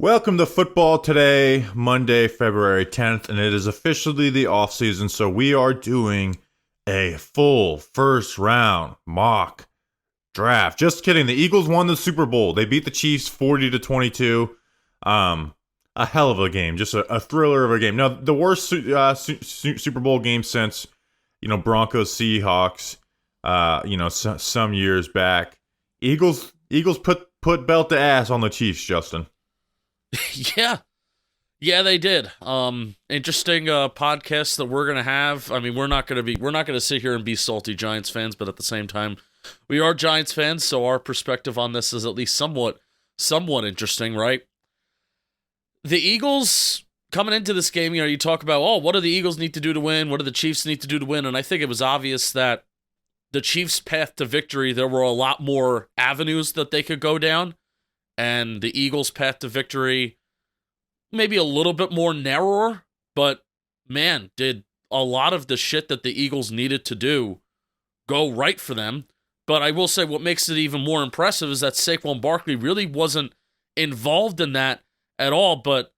Welcome to Football Today, Monday, February 10th, and it is officially the offseason, so we are doing a full first round mock draft. Just kidding. The Eagles won the Super Bowl. They beat the Chiefs 40-22. A hell of a game. Just a thriller of a game. Now, the worst Super Bowl game since, Broncos, Seahawks, some years back. Eagles put belt to ass on the Chiefs, Justin. Yeah, they did. Interesting podcast that we're gonna have. I mean, we're not gonna sit here and be salty Giants fans, but at the same time, we are Giants fans, so our perspective on this is at least somewhat interesting, right? The Eagles coming into this game, you talk about, what do the Eagles need to do to win? What do the Chiefs need to do to win? And I think it was obvious that the Chiefs' path to victory, there were a lot more avenues that they could go down. And the Eagles' path to victory, maybe a little bit more narrower, but man, did a lot of the shit that the Eagles needed to do go right for them. But I will say what makes it even more impressive is that Saquon Barkley really wasn't involved in that at all, but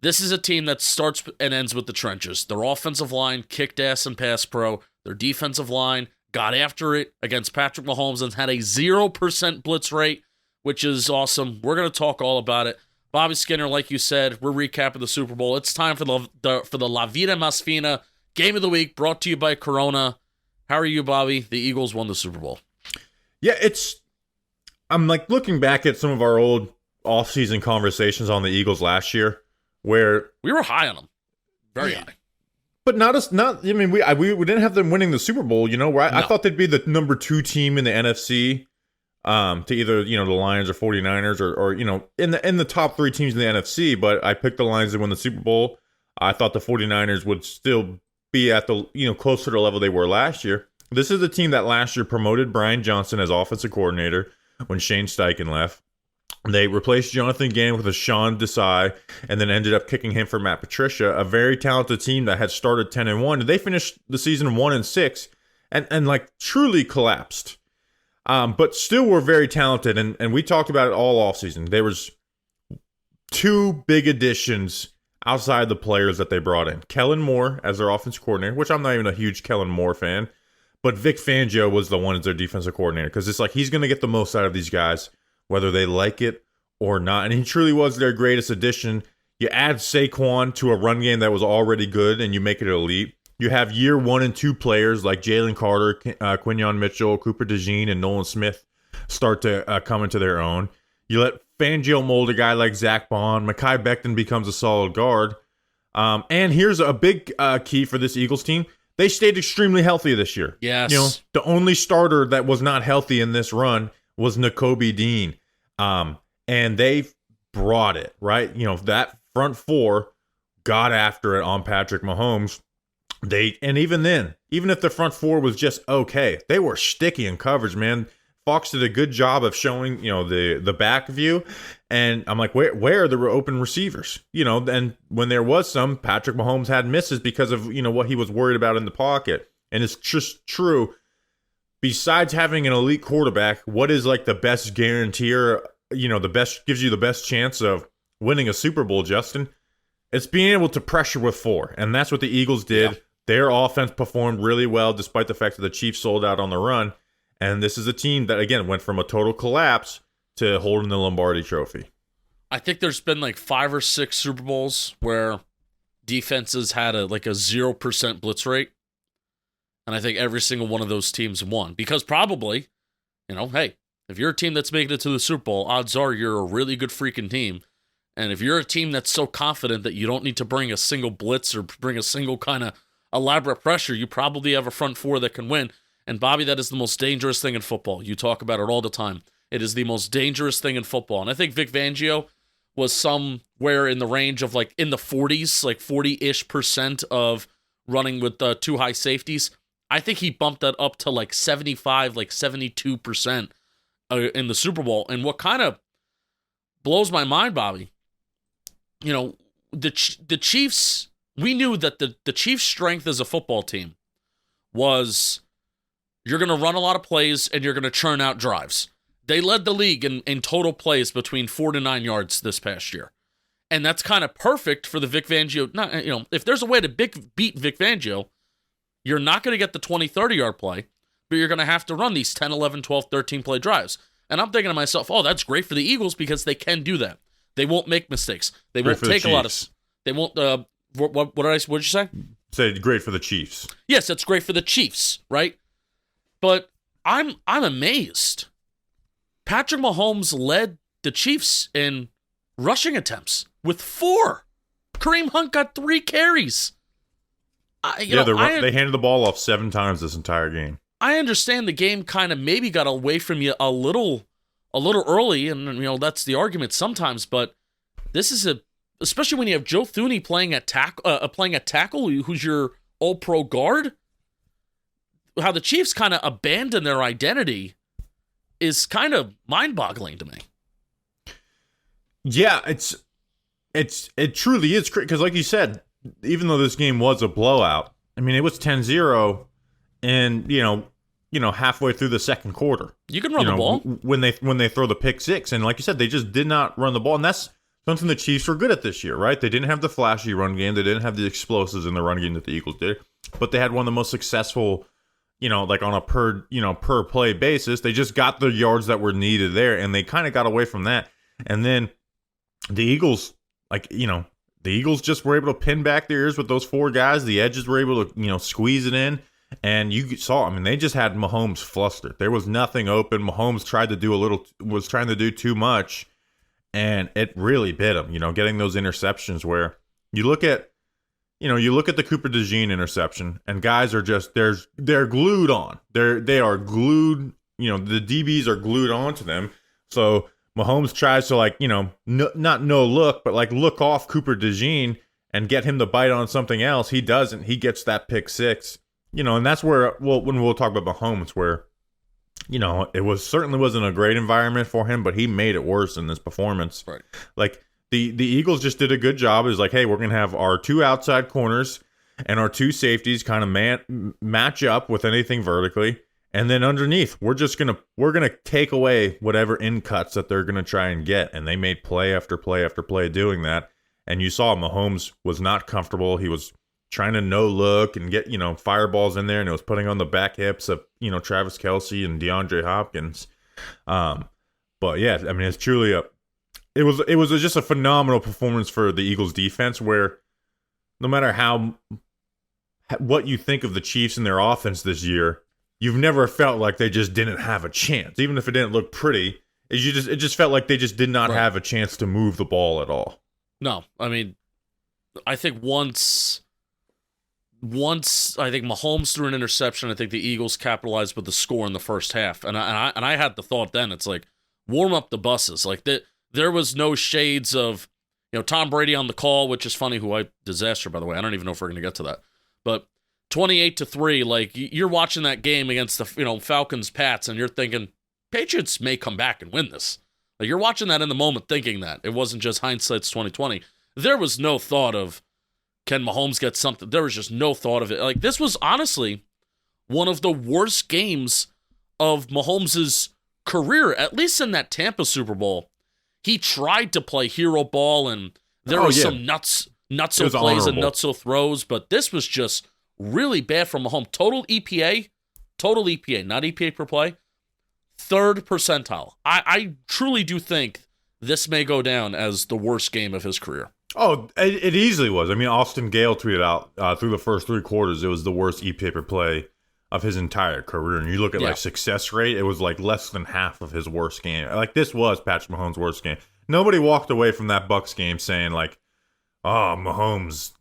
this is a team that starts and ends with the trenches. Their offensive line kicked ass in pass pro. Their defensive line got after it against Patrick Mahomes and had a 0% blitz rate, which is awesome. We're going to talk all about it. Bobby Skinner, like you said, we're recapping the Super Bowl. It's time for the La Vida Más Fina Game of the Week, brought to you by Corona. How are you, Bobby? The Eagles won the Super Bowl. Yeah, I'm looking back at some of our old off-season conversations on the Eagles last year, where we were high on them, very high, but we didn't have them winning the Super Bowl. I thought they'd be the number 2 team in the NFC. To either, the Lions or 49ers or in the top 3 teams in the NFC, but I picked the Lions to win the Super Bowl. I thought the 49ers would still be at the, closer to the level they were last year. This is a team that last year promoted Brian Johnson as offensive coordinator when Shane Steichen left. They replaced Jonathan Gannon with a Sean Desai and then ended up kicking him for Matt Patricia, a very talented team that had started 10-1. They finished the season 1-6 and truly collapsed. But still were very talented, and we talked about it all offseason. There was 2 big additions outside the players that they brought in. Kellen Moore as their offensive coordinator, which I'm not even a huge Kellen Moore fan, but Vic Fangio was the one as their defensive coordinator, because it's like he's going to get the most out of these guys, whether they like it or not, and he truly was their greatest addition. You add Saquon to a run game that was already good, and you make it elite. You have year 1 and 2 players like Jalen Carter, Quinyon Mitchell, Cooper DeJean, and Nolan Smith start to come into their own. You let Fangio mold a guy like Zach Bond. Mekhi Becton becomes a solid guard. And here's a big key for this Eagles team. They stayed extremely healthy this year. Yes. The only starter that was not healthy in this run was Nakobe Dean. And they brought it, right? That front 4 got after it on Patrick Mahomes. And even then, even if the front 4 was just okay, they were sticky in coverage, man. Fox did a good job of showing, the back view. And I'm like, where are the open receivers? And when there was some, Patrick Mahomes had misses because of, what he was worried about in the pocket. And it's just true. Besides having an elite quarterback, what is the best guarantor, gives you the best chance of winning a Super Bowl, Justin? It's being able to pressure with 4. And that's what the Eagles did. Yeah. Their offense performed really well, despite the fact that the Chiefs sold out on the run. And this is a team that, again, went from a total collapse to holding the Lombardi Trophy. I think there's been 5 or 6 Super Bowls where defenses had a 0% blitz rate. And I think every single one of those teams won. Because probably, hey, if you're a team that's making it to the Super Bowl, odds are you're a really good freaking team. And if you're a team that's so confident that you don't need to bring a single blitz or bring a single kind of elaborate pressure, you probably have a front 4 that can win. And Bobby, that is the most dangerous thing in football. You talk about it all the time. It is the most dangerous thing in football. And I think Vic Fangio was somewhere in the range of in the 40s, 40-ish% of running with 2 high safeties. I think he bumped that up to 75, 72% in the Super Bowl. And what kind of blows my mind, Bobby, the Chiefs, we knew that the Chiefs' strength as a football team was you're going to run a lot of plays and you're going to churn out drives. They led the league in total plays between 4 to 9 yards this past year. And that's kind of perfect for the Vic Fangio. Not, if there's a way to beat Vic Fangio, you're not going to get the 20, 30-yard play, but you're going to have to run these 10, 11, 12, 13 play drives. And I'm thinking to myself, oh, that's great for the Eagles because they can do that. They won't make mistakes. They won't take a lot of. They won't. What did you say? Say great for the Chiefs. Yes, it's great for the Chiefs, right? But I'm amazed. Patrick Mahomes led the Chiefs in rushing attempts with 4. Kareem Hunt got 3 carries. They handed the ball off 7 times this entire game. I understand the game kind of maybe got away from you a little early, and that's the argument sometimes. But this is especially when you have Joe Thuney playing at tackle, who's your All-Pro guard. How the Chiefs kind of abandon their identity is kind of mind-boggling to me. Yeah, it truly is, because like you said, even though this game was a blowout, I mean, it was 10-0 and halfway through the second quarter. You can run the ball when they throw the pick six, and like you said, they just did not run the ball, and that's something the Chiefs were good at this year, right? They didn't have the flashy run game, they didn't have the explosives in the run game that the Eagles did, but they had one of the most successful, like on a per play basis. They just got the yards that were needed there, and they kind of got away from that. And then the Eagles, the Eagles just were able to pin back their ears with those 4 guys. The edges were able to, squeeze it in. And you saw, they just had Mahomes flustered. There was nothing open. Mahomes was trying to do too much, and it really bit him, getting those interceptions where you look at the Cooper DeJean interception, and guys are just, they're glued on. They are glued, the DBs are glued onto them. So Mahomes tries to not no look, but look off Cooper DeJean and get him to bite on something else. He doesn't. He gets that pick six. And that's where, when we'll talk about Mahomes, where, it certainly wasn't a great environment for him, but he made it worse in this performance. Right. The Eagles just did a good job. It's hey, we're going to have our 2 outside corners and our 2 safeties kind of match up with anything vertically. And then underneath, we're going to take away whatever in cuts that they're going to try and get. And they made play after play after play doing that. And you saw Mahomes was not comfortable. He was trying to no look and get, fireballs in there, and it was putting on the back hips of, Travis Kelce and DeAndre Hopkins. But yeah, it's truly it was just a phenomenal performance for the Eagles defense, where no matter what you think of the Chiefs and their offense this year, you've never felt like they just didn't have a chance. Even if it didn't look pretty, it just felt like they just did not have a chance to move the ball at all. No, I think once I think Mahomes threw an interception, I think the Eagles capitalized with the score in the first half. And I had the thought then, it's warm up the buses. There was no shades of, Tom Brady on the call, which is funny, disaster, by the way. I don't even know if we're going to get to that. But 28-3, you're watching that game against the, Falcons, Pats, and you're thinking, Patriots may come back and win this. You're watching that in the moment thinking that. It wasn't just hindsight's 2020. There was no thought of, can Mahomes get something? There was just no thought of it. This was honestly one of the worst games of Mahomes' career, at least in that Tampa Super Bowl. He tried to play hero ball, and there were some nutso plays and nutso throws, but this was just really bad from Mahomes. Total EPA, not EPA per play, 3rd percentile. I truly do think this may go down as the worst game of his career. Oh, it easily was. Austin Gale tweeted out through the first 3 quarters, it was the worst EPA per play of his entire career. And you look at success rate, it was less than half of his worst game. This was Patrick Mahomes' worst game. Nobody walked away from that Bucs game saying oh, Mahomes,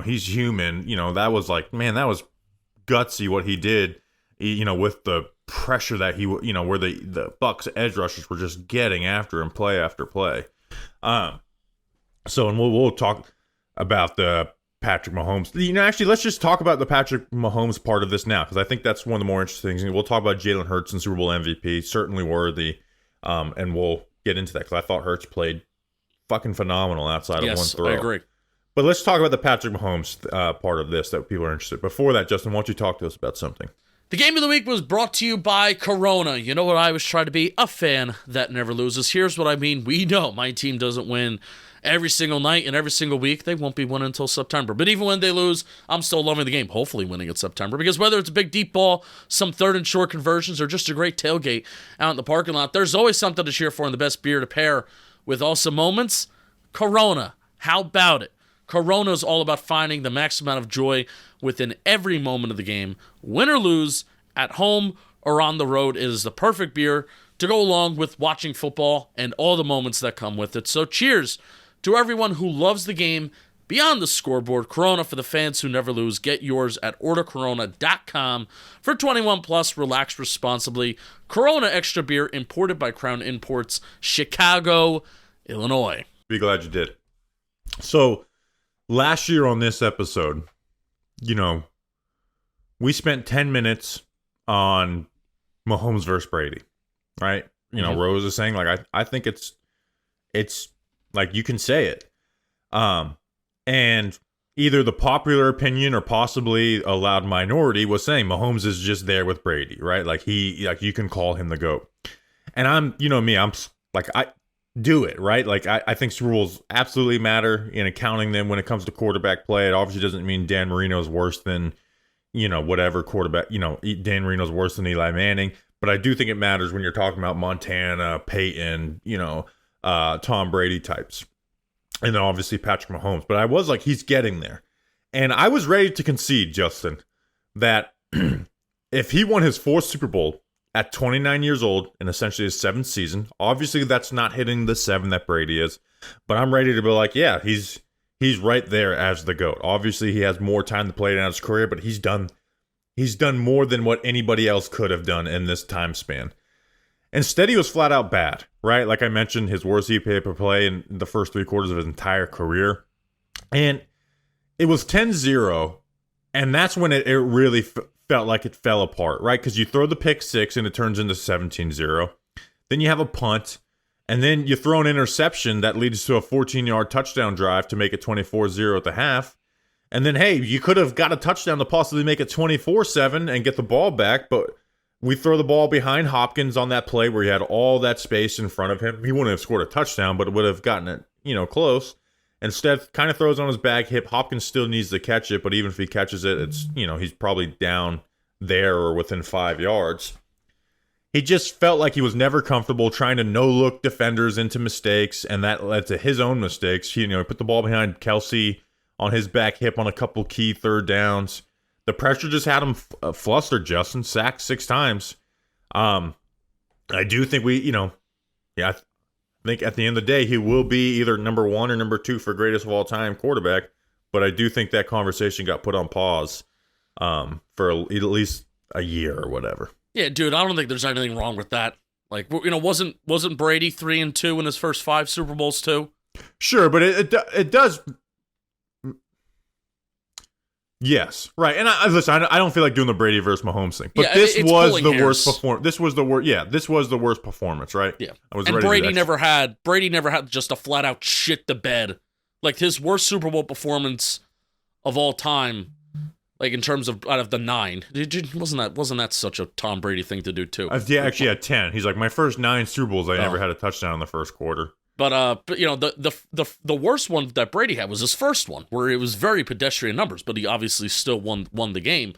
he's human. That was man, that was gutsy what he did. With the pressure that where the Bucs edge rushers were just getting after him play after play. So, and we'll talk about the Patrick Mahomes. Actually, let's just talk about the Patrick Mahomes part of this now, because I think that's one of the more interesting things. We'll talk about Jalen Hurts and Super Bowl MVP, certainly worthy, and we'll get into that, because I thought Hurts played fucking phenomenal outside of one throw. I agree. But let's talk about the Patrick Mahomes part of this that people are interested in. Before that, Justin, why don't you talk to us about something? The game of the week was brought to you by Corona. You know what I was trying to be? A fan that never loses. Here's what I mean. We know my team doesn't win every single night and every single week. They won't be winning until September. But even when they lose, I'm still loving the game. Hopefully winning in September. Because whether it's a big deep ball, some third and short conversions, or just a great tailgate out in the parking lot, there's always something to cheer for and the best beer to pair with awesome moments. Corona. How about it? Corona is all about finding the maximum amount of joy within every moment of the game. Win or lose, at home or on the road, it is the perfect beer to go along with watching football and all the moments that come with it. So cheers to everyone who loves the game beyond the scoreboard. Corona for the fans who never lose. Get yours at ordercorona.com for 21 plus. Relax responsibly. Corona Extra Beer, imported by Crown Imports, Chicago, Illinois. Be glad you did. So last year on this episode, we spent 10 minutes on Mahomes versus Brady, right? Rose is saying, like, I think it's like, you can say it. And either the popular opinion or possibly a loud minority was saying Mahomes is just there with Brady, right? Like, you can call him the GOAT. And I'm like, I do it, right? Like, I think Super Bowls absolutely matter in accounting them when it comes to quarterback play. It obviously doesn't mean Dan Marino is worse than, whatever quarterback, Dan Marino's worse than Eli Manning. But I do think it matters when you're talking about Montana, Peyton, Tom Brady types. And then obviously Patrick Mahomes. But I was like, he's getting there. And I was ready to concede, Justin, that if he won his fourth Super Bowl at 29 years old in essentially his seventh season, obviously that's not hitting the 7 that Brady is. But I'm ready to be like, yeah, he's right there as the GOAT. Obviously, he has more time to play in his career, but he's done more than what anybody else could have done in this time span. Instead, he was flat out bad, right? Like I mentioned, his worst EPA per play in the first 3 quarters of his entire career. And it was 10-0, and that's when it really felt like it fell apart, right? Because you throw the pick 6 and it turns into 17-0. Then you have a punt. And then you throw an interception that leads to a 14-yard touchdown drive to make it 24-0 at the half. And then, hey, you could have got a touchdown to possibly make it 24-7 and get the ball back, but we throw the ball behind Hopkins on that play where he had all that space in front of him. He wouldn't have scored a touchdown, but it would have gotten it, close. Instead, kind of throws on his back hip. Hopkins still needs to catch it, but even if he catches it, it's, he's probably down there or within 5 yards. He just felt like he was never comfortable trying to no-look defenders into mistakes, and that led to his own mistakes. He put the ball behind Kelsey on his back hip on a couple key third downs. The pressure just had him flustered, Justin. Sacked 6 times. I do think I think at the end of the day, he will be either number 1 or number 2 for greatest of all time quarterback, but I do think that conversation got put on pause for at least a year or whatever. Yeah, dude, I don't think there's anything wrong with that. Like, wasn't Brady 3-2 in his first 5 Super Bowls too? Sure, but it does. Yes, right. And I don't feel like doing the Brady versus Mahomes thing, but this was the worst performance. This was the worst. Yeah, this was the worst performance, right? Yeah, and Brady never had just a flat out shit the bed. Like, his worst Super Bowl performance of all time. Like, in terms of out of the 9, wasn't that such a Tom Brady thing to do too? Yeah, actually had 10. He's like, my first 9 Super Bowls, I never had a touchdown in the first quarter. But the worst one that Brady had was his first one, where it was very pedestrian numbers, but he obviously still won the game.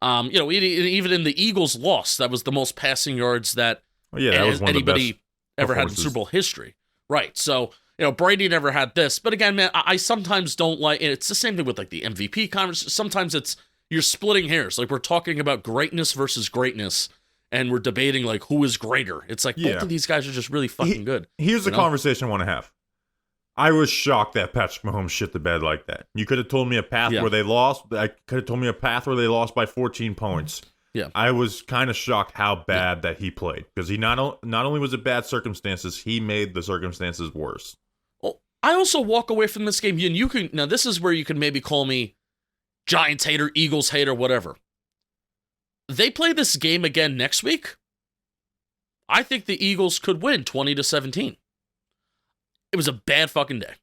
Even in the Eagles' loss, that was the most passing yards that anybody ever had in Super Bowl history. Right. So, Brady never had this. But again, man, I sometimes don't like, and it's the same thing with like the MVP conversation. Sometimes you're splitting hairs. Like, we're talking about greatness versus greatness, and we're debating like who is greater. It's like both of these guys are just really fucking good. Here's the conversation I want to have. I was shocked that Patrick Mahomes shit the bed like that. You could have told me a path where they lost. I could have told me a path where they lost by 14 points. Yeah, I was kind of shocked how bad that he played, because he not only was it bad circumstances, he made the circumstances worse. Well, I also walk away from this game, and you can now. This is where you can maybe call me Giants hater, Eagles hater, whatever. They play this game again next week. I think the Eagles could win 20-17. It was a bad fucking day.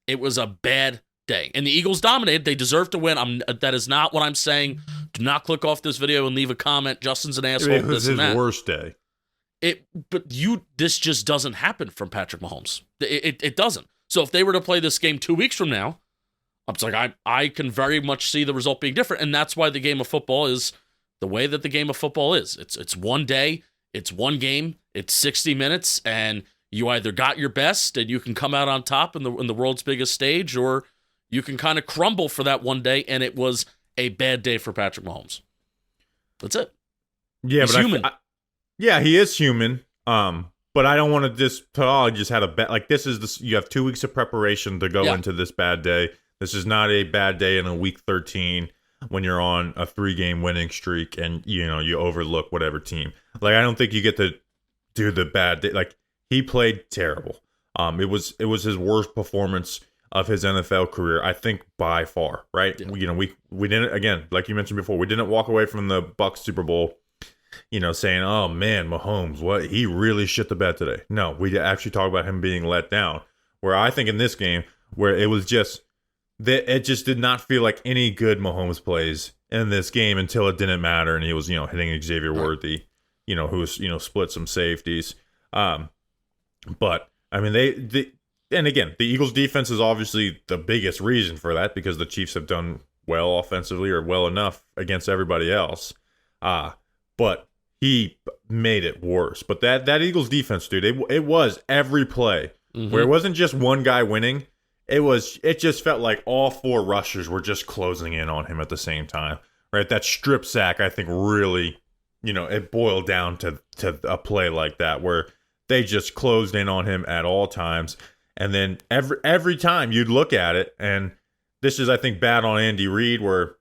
It was a bad day. And the Eagles dominated. They deserve to win. That is not what I'm saying. Do not click off this video and leave a comment. Justin's an asshole. It was his worst day. This just doesn't happen from Patrick Mahomes. It doesn't. So if they were to play this game 2 weeks from now, I'm just like, I can very much see the result being different. And that's why the game of football is the way that the game of football is. It's one day, it's one game, it's 60 minutes, and you either got your best and you can come out on top in the world's biggest stage, or you can kind of crumble for that one day, and it was a bad day for Patrick Mahomes. That's it. Yeah, he's human. Yeah, he is human. But I don't want to just put, I just had a bad, like, you have 2 weeks of preparation to go into this bad day. This is not a bad day in a week 13 when you're on a 3-game winning streak and, you overlook whatever team. Like, I don't think you get to do the bad day. Like, he played terrible. It was his worst performance of his NFL career, I think, by far, right? Yeah. We didn't, again, like you mentioned before, we didn't walk away from the Bucs Super Bowl saying, oh man, Mahomes, what, he really shit the bed today. No, we actually talk about him being let down. Where I think in this game, where it was just that it just did not feel like any good Mahomes plays in this game until it didn't matter, and he was hitting Xavier Worthy, who was split some safeties. But I mean and again, the Eagles defense is obviously the biggest reason for that, because the Chiefs have done well offensively, or well enough against everybody else. But he made it worse. But that Eagles defense, dude, it was every play where it wasn't just one guy winning. It just felt like all 4 rushers were just closing in on him at the same time, right? That strip sack, I think, really, it boiled down to a play like that where they just closed in on him at all times. And then every time you'd look at it, and this is, I think, bad on Andy Reid, where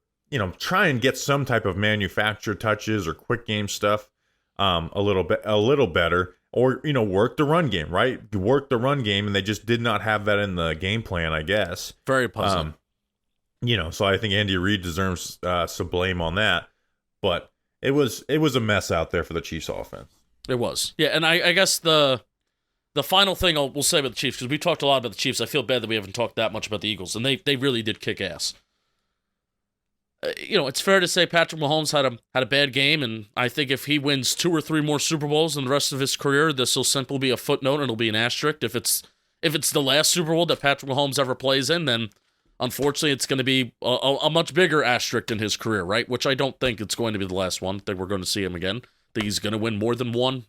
try and get some type of manufactured touches or quick game stuff a little better, or work the run game, right? Work the run game, and they just did not have that in the game plan, I guess. Very puzzling. So I think Andy Reid deserves some blame on that, but it was a mess out there for the Chiefs offense. It was, yeah, and I guess the final thing we'll say about the Chiefs, because we talked a lot about the Chiefs. I feel bad that we haven't talked that much about the Eagles, and they really did kick ass. It's fair to say Patrick Mahomes had a bad game, and I think if he wins 2 or 3 more Super Bowls in the rest of his career, this will simply be a footnote, and it'll be an asterisk. If it's the last Super Bowl that Patrick Mahomes ever plays in, then unfortunately it's going to be a much bigger asterisk in his career, right? Which I don't think it's going to be the last one. I think we're going to see him again. I think he's going to win more than 1,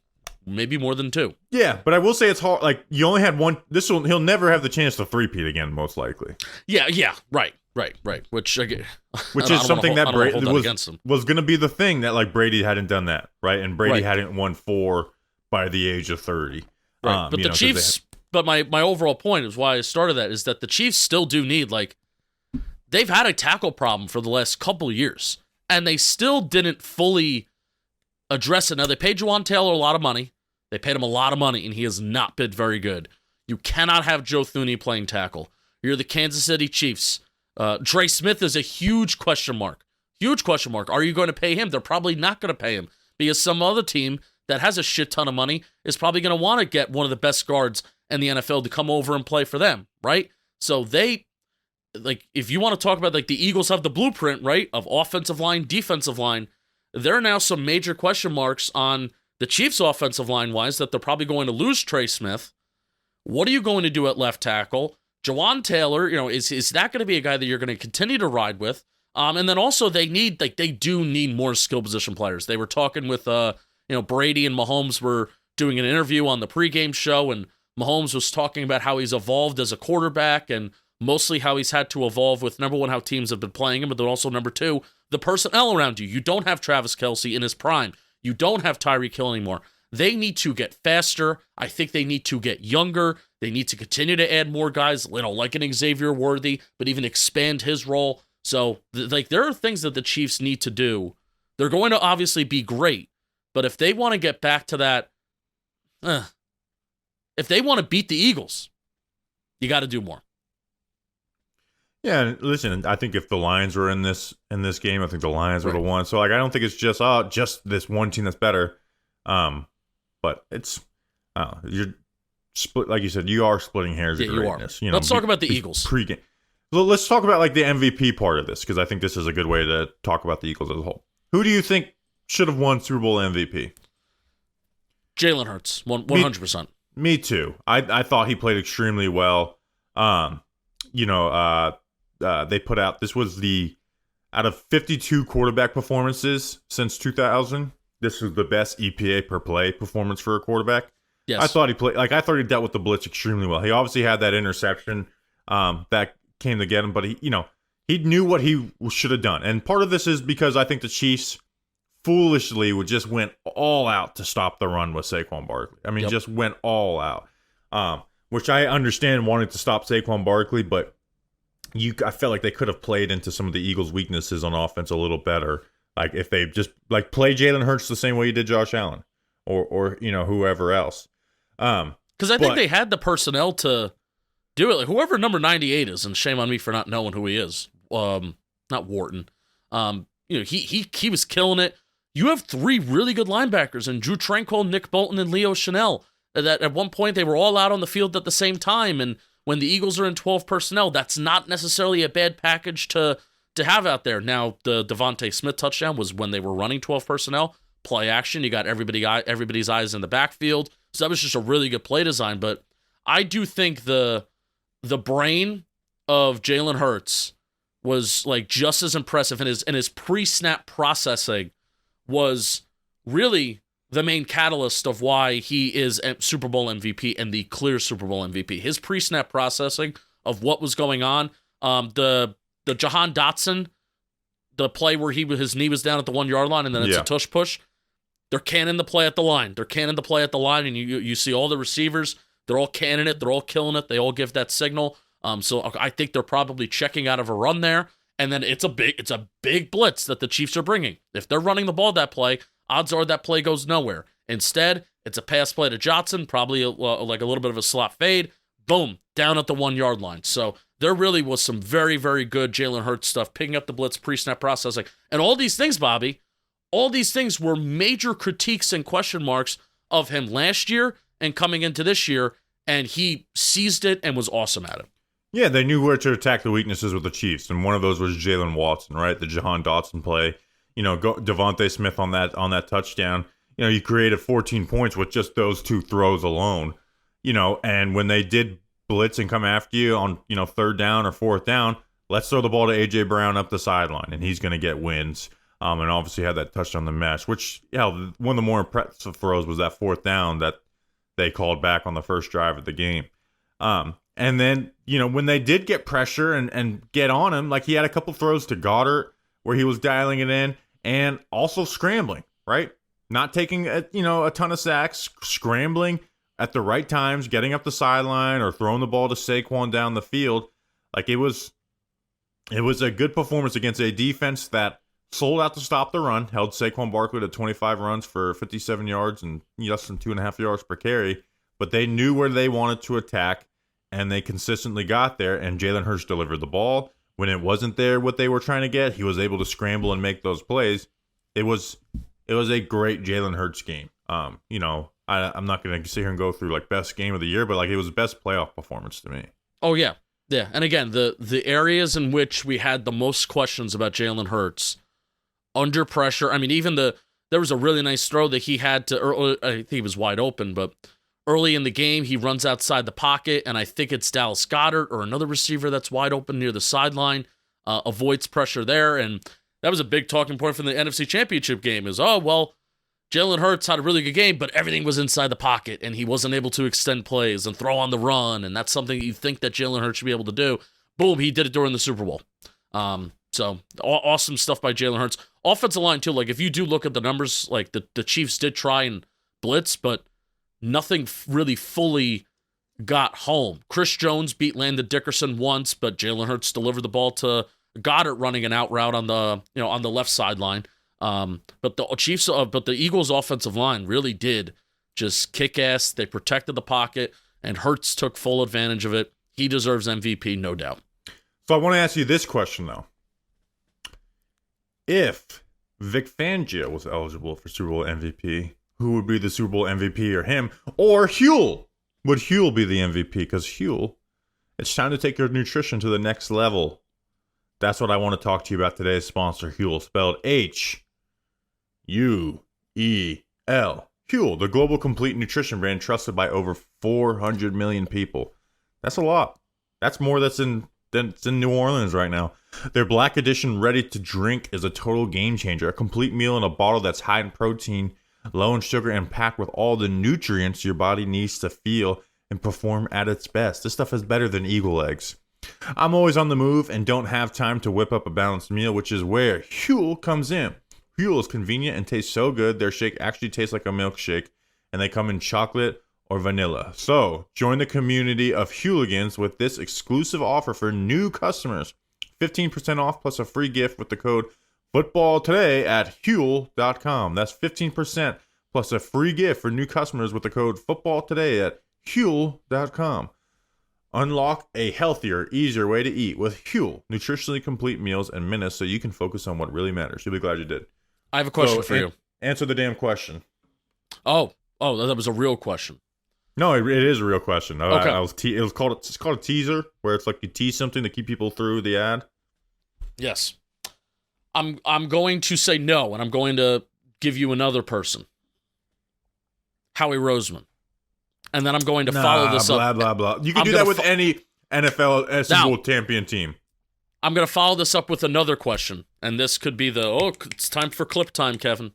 maybe more than 2. Yeah, but I will say it's hard. Like, you only had 1. He'll never have the chance to three-peat again, most likely. Yeah, right. Which is something that Brady was going to be the thing, that like Brady hadn't done that, right? And Brady hadn't won 4 by the age of 30. Right. But the Chiefs. But my overall point is why I started that is that the Chiefs still do need, like, they've had a tackle problem for the last couple years, and they still didn't fully address it. Now, they paid Juwan Taylor a lot of money. They paid him a lot of money, and he has not been very good. You cannot have Joe Thuney playing tackle. You're the Kansas City Chiefs. Trey Smith is a huge question mark. Huge question mark. Are you going to pay him? They're probably not going to pay him, because some other team that has a shit ton of money is probably going to want to get one of the best guards in the NFL to come over and play for them, right? So if you want to talk about, like, the Eagles have the blueprint, right, of offensive line, defensive line, there are now some major question marks on the Chiefs offensive line-wise that they're probably going to lose Trey Smith. What are you going to do at left tackle? Juwan Taylor, is that going to be a guy that you're going to continue to ride with? And then also they do need more skill position players. They were talking with, Brady and Mahomes were doing an interview on the pregame show, and Mahomes was talking about how he's evolved as a quarterback, and mostly how he's had to evolve with, number 1, how teams have been playing him, but then also, number 2, the personnel around you. You don't have Travis Kelce in his prime. You don't have Tyreek Hill anymore. They need to get faster. I think they need to get younger. They need to continue to add more guys, like an Xavier Worthy, but even expand his role. So, there are things that the Chiefs need to do. They're going to obviously be great, but if they want to get back to that, if they want to beat the Eagles, you got to do more. Yeah, and listen, I think if the Lions were in this game, I think the Lions would have won. So, I don't think it's just this one team that's better. But it's you're split, like you said. You are splitting hairs. Yeah, you are. Let's talk about the Eagles pregame. So let's talk about like the MVP part of this, because I think this is a good way to talk about the Eagles as a whole. Who do you think should have won Super Bowl MVP? Jalen Hurts, 100%. Me too. I thought he played extremely well. They put out, this was out of 52 quarterback performances since 2000, this was the best EPA per play performance for a quarterback. Yes. I thought he dealt with the blitz extremely well. He obviously had that interception that came to get him, but he knew what he should have done. And part of this is because I think the Chiefs foolishly just went all out to stop the run with Saquon Barkley. I mean, just went all out, which I understand wanting to stop Saquon Barkley, but I felt like they could have played into some of the Eagles' weaknesses on offense a little better. Like if they just like play Jalen Hurts the same way you did Josh Allen or whoever else. Because I think they had the personnel to do it. Like whoever number 98 is, and shame on me for not knowing who he is. Not Wharton. He was killing it. You have three really good linebackers in Drew Tranquil, Nick Bolton, and Leo Chanel. That at one point they were all out on the field at the same time, and when the Eagles are in 12 personnel, that's not necessarily a bad package to have out there. Now, the Devontae Smith touchdown was when they were running 12 personnel, play action. You got everybody's eyes in the backfield. So that was just a really good play design. But I do think the brain of Jalen Hurts was like just as impressive, and his pre-snap processing was really the main catalyst of why he is a Super Bowl MVP and the clear Super Bowl MVP. His pre-snap processing of what was going on, the Jahan Dotson, the play where his knee was down at the 1 yard line and then it's a tush push. They're canning the play at the line. And you see all the receivers. They're all canning it. They're all killing it. They all give that signal. So I think they're probably checking out of a run there. And then it's a big blitz that the Chiefs are bringing. If they're running the ball that play, odds are that play goes nowhere. Instead, it's a pass play to Johnson, probably like a little bit of a slot fade. Boom, down at the 1 yard line. So there really was some very, very good Jalen Hurts stuff, picking up the blitz, pre-snap processing. And all these things, Bobby, all these things were major critiques and question marks of him last year and coming into this year, and he seized it and was awesome at it. Yeah, they knew where to attack the weaknesses with the Chiefs, and one of those was Jalen Watson, right? The Jahan Dotson play. Devontae Smith on that touchdown. You created 14 points with just those two throws alone. And when they did blitz and come after you on, third down or fourth down, let's throw the ball to A.J. Brown up the sideline, and he's going to get wins. And obviously had that touchdown the mesh, which, one of the more impressive throws was that fourth down that they called back on the first drive of the game. And then, when they did get pressure and get on him, like he had a couple throws to Goddard where he was dialing it in and also scrambling, right? Not taking a ton of sacks, scrambling at the right times, getting up the sideline or throwing the ball to Saquon down the field. Like it was a good performance against a defense that sold out to stop the run, held Saquon Barkley to 25 runs for 57 yards and less than 2.5 yards per carry, but they knew where they wanted to attack, and they consistently got there, and Jalen Hurts delivered the ball. When it wasn't there what they were trying to get, he was able to scramble and make those plays. It was a great Jalen Hurts game. I'm not going to sit here and go through like best game of the year, but like it was the best playoff performance to me. Oh, yeah. Yeah, and again, the areas in which we had the most questions about Jalen Hurts under pressure. I mean, there was a really nice throw that he had to, I think he was wide open, but early in the game, he runs outside the pocket, and I think it's Dallas Goedert or another receiver that's wide open near the sideline, avoids pressure there, and that was a big talking point from the NFC Championship game is, Jalen Hurts had a really good game, but everything was inside the pocket, and he wasn't able to extend plays and throw on the run, and that's something you think that Jalen Hurts should be able to do. Boom, he did it during the Super Bowl. So awesome stuff by Jalen Hurts. Offensive line, too, like if you do look at the numbers, like the Chiefs did try and blitz, but nothing really fully got home. Chris Jones beat Landon Dickerson once, but Jalen Hurts delivered the ball to Goddard running an out route on the left sideline. But the Eagles' offensive line really did just kick ass. They protected the pocket, and Hurts took full advantage of it. He deserves MVP, no doubt. So I want to ask you this question, though. If Vic Fangio was eligible for Super Bowl MVP, who would be the Super Bowl MVP, or him, or Huel? Would Huel be the MVP? Because Huel It's time to take your nutrition to the next level. That's what I want to talk to you about today's sponsor, Huel, spelled H-U-E-L. Huel, the global complete nutrition brand trusted by over 400 million people. That's a lot. That's more that's in New Orleans right now. Their Black Edition ready to drink is a total game changer. A complete meal in a bottle that's high in protein, low in sugar, and packed with all the nutrients your body needs to feel and perform at its best. This stuff is better than Eagle eggs. I'm always on the move and don't have time to whip up a balanced meal, which is where Huel comes in. Huel is convenient and tastes so good. Their shake actually tastes like a milkshake, and they come in chocolate or vanilla. So, join the community of Hueligans with this exclusive offer for new customers. 15% off plus a free gift with the code FOOTBALLTODAY at Huel.com. That's 15% plus a free gift for new customers with the code FOOTBALLTODAY at Huel.com. Unlock a healthier, easier way to eat with Huel, nutritionally complete meals in minutes so you can focus on what really matters. You'll be glad you did. I have a question for you. Answer the damn question. Oh, that was a real question. No, it is a real question. Okay. It's called a teaser, where it's like you tease something to keep people through the ad. Yes. I'm going to say no, and I'm going to give you another person. Howie Roseman. And then I'm going to follow this up. Blah, blah, blah. You can do that with any NFL Super Bowl champion team. I'm going to follow this up with another question. And this could be it's time for clip time, Kevin.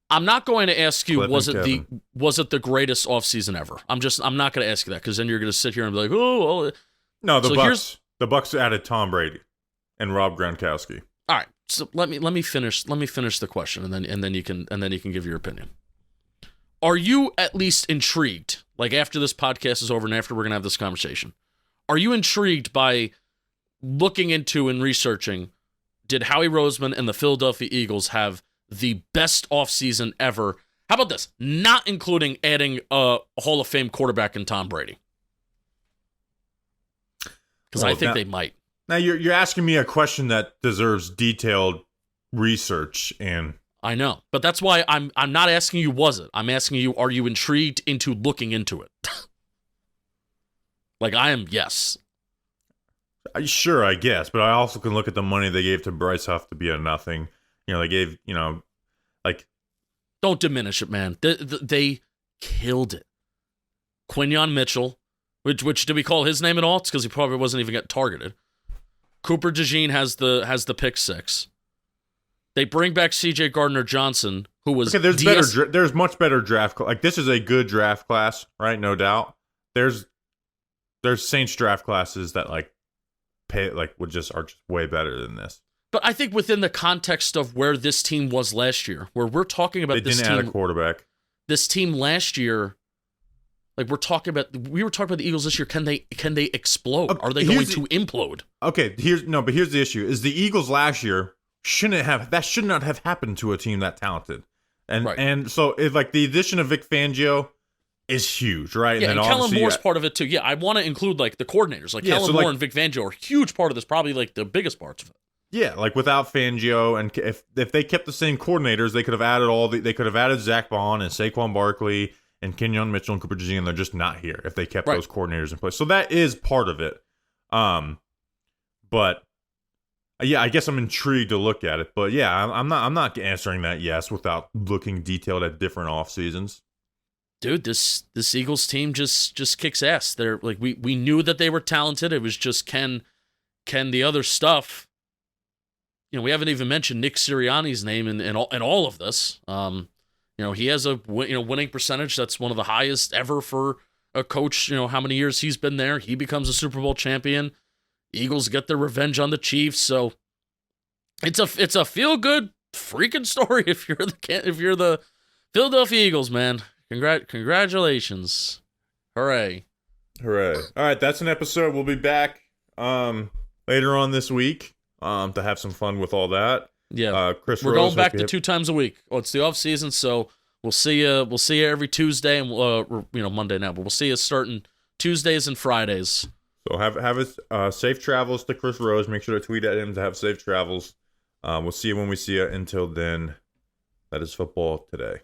I'm not going to ask you, was it the greatest offseason ever? I'm not going to ask you that, because then you're going to sit here and be like, oh, well. No, the Bucks added Tom Brady and Rob Gronkowski. All right. So let me finish the question, and then you can give your opinion. Are you at least intrigued, like after this podcast is over and after we're going to have this conversation, are you intrigued by looking into and researching, did Howie Roseman and the Philadelphia Eagles have the best offseason ever? How about this? Not including adding a Hall of Fame quarterback in Tom Brady. Because I think they might. Now you're asking me a question that deserves detailed research, and I know, but that's why I'm not asking you, was it? I'm asking you, are you intrigued into looking into it? Like I am, yes. Sure, I guess, but I also can look at the money they gave to Bryce Huff to be a nothing. They gave, like... Don't diminish it, man. They killed it. Quinyon Mitchell, which did we call his name at all? It's because he probably wasn't even getting targeted. Cooper DeJean has the pick six. They bring back C.J. Gardner-Johnson, who was... Okay, there's much better draft... Like, this is a good draft class, right? No doubt. There's Saints draft classes that, like, are just way better than this. But I think within the context of where this team was last year, where we're talking about this team... They didn't add a quarterback. This team last year... Like we were talking about the Eagles this year. Can they explode? Are they going to implode? Okay, here's the issue: is the Eagles last year should not have happened to a team that talented, and so the addition of Vic Fangio is huge, right? Yeah, and Kellen Moore's part of it too. Yeah, I want to include like the coordinators, like Kellen Moore and Vic Fangio are a huge part of this. Probably like the biggest parts of it. Yeah, like without Fangio, and if they kept the same coordinators, they could have added Zach Bond and Saquon Barkley and Kenyon Mitchell and Cooper DeJean, and they're just not here if they kept those coordinators in place. So that is part of it. But yeah, I guess I'm intrigued to look at it. But yeah, I'm not answering that yes without looking detailed at different off seasons. Dude, this Eagles team just kicks ass. They're like we knew that they were talented. It was just can the other stuff. We haven't even mentioned Nick Sirianni's name in all of this. He has a winning percentage that's one of the highest ever for a coach. How many years he's been there. He becomes a Super Bowl champion. Eagles get their revenge on the Chiefs. So it's a feel good freaking story if you're the Philadelphia Eagles, man. Congratulations. Hooray. All right, that's an episode. We'll be back later on this week to have some fun with all that. Yeah, Chris, we're going back to 2 times a week. Well, it's the off season, so we'll see you. We'll see you every Tuesday and Monday now, but we'll see you starting Tuesdays and Fridays. So have safe travels to Chris Rose. Make sure to tweet at him to have safe travels. We'll see you when we see you. Until then, that is football today.